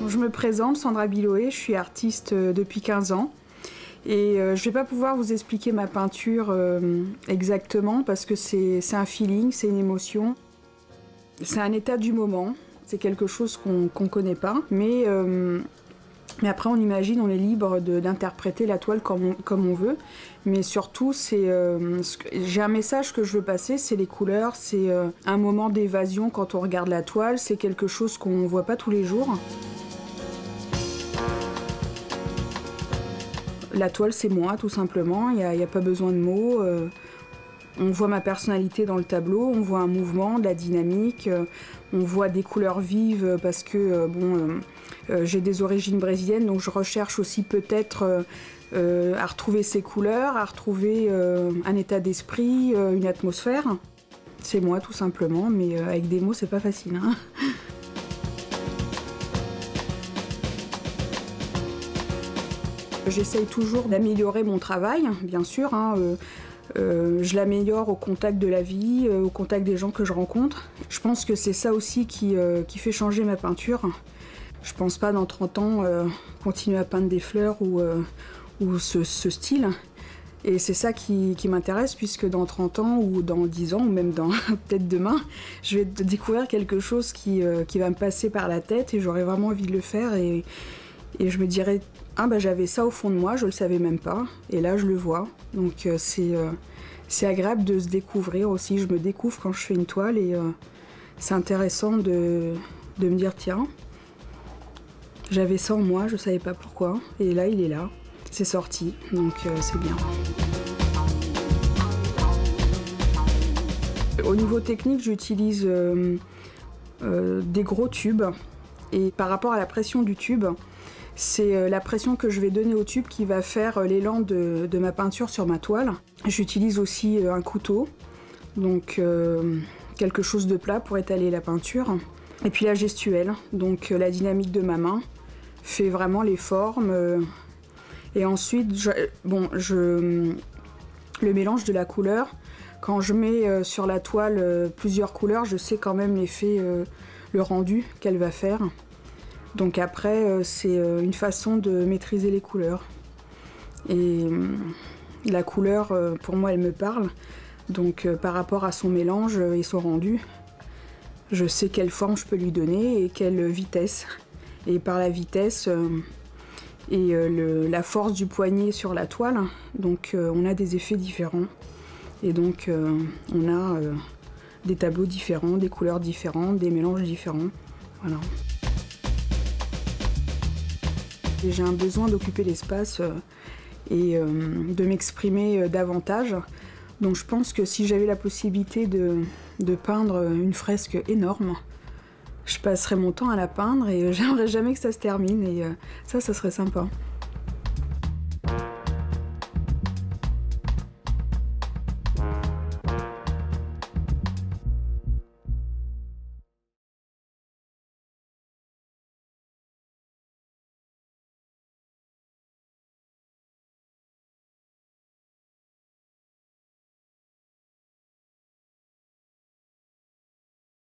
Je me présente, Sandra Biloé, je suis artiste depuis 15 ans. Et je ne vais pas pouvoir vous expliquer ma peinture exactement parce que c'est un feeling, c'est une émotion. C'est un état du moment, c'est quelque chose qu'on ne connaît pas. Mais après on imagine, on est libre d'interpréter la toile comme on veut. Mais surtout, j'ai un message que je veux passer, c'est les couleurs, c'est un moment d'évasion quand on regarde la toile, c'est quelque chose qu'on ne voit pas tous les jours. La toile, c'est moi, tout simplement, il n'y a pas besoin de mots. On voit ma personnalité dans le tableau, on voit un mouvement, de la dynamique, on voit des couleurs vives parce que j'ai des origines brésiliennes, donc je recherche aussi peut-être à retrouver ces couleurs, à retrouver un état d'esprit, une atmosphère. C'est moi, tout simplement, mais avec des mots, c'est pas facile, hein. J'essaye toujours d'améliorer mon travail, bien sûr, hein, je l'améliore au contact de la vie, au contact des gens que je rencontre. Je pense que c'est ça aussi qui fait changer ma peinture. Je pense pas dans 30 ans continuer à peindre des fleurs ou ce style. Et c'est ça qui m'intéresse, puisque dans 30 ans ou dans 10 ans, ou même dans peut-être demain, je vais découvrir quelque chose qui va me passer par la tête et j'aurai vraiment envie de le faire. Et je me dirais, ah bah j'avais ça au fond de moi, je le savais même pas, et là je le vois. Donc c'est agréable de se découvrir aussi, je me découvre quand je fais une toile et c'est intéressant de me dire tiens, j'avais ça en moi, je savais pas pourquoi, et là il est là, c'est sorti, donc c'est bien. Au niveau technique, j'utilise des gros tubes, et par rapport à la pression du tube, c'est la pression que je vais donner au tube qui va faire l'élan de ma peinture sur ma toile. J'utilise aussi un couteau, donc quelque chose de plat pour étaler la peinture. Et puis la gestuelle, donc la dynamique de ma main fait vraiment les formes. Et ensuite, le mélange de la couleur. Quand je mets sur la toile plusieurs couleurs, je sais quand même l'effet, le rendu qu'elle va faire. Donc après, c'est une façon de maîtriser les couleurs. Et la couleur, pour moi, elle me parle. Donc par rapport à son mélange et son rendu, je sais quelle forme je peux lui donner et quelle vitesse. Et par la vitesse et la force du poignet sur la toile, donc on a des effets différents. Et donc on a des tableaux différents, des couleurs différentes, des mélanges différents. Voilà. J'ai un besoin d'occuper l'espace et de m'exprimer davantage. Donc je pense que si j'avais la possibilité de peindre une fresque énorme, je passerais mon temps à la peindre et j'aimerais jamais que ça se termine et ça serait sympa.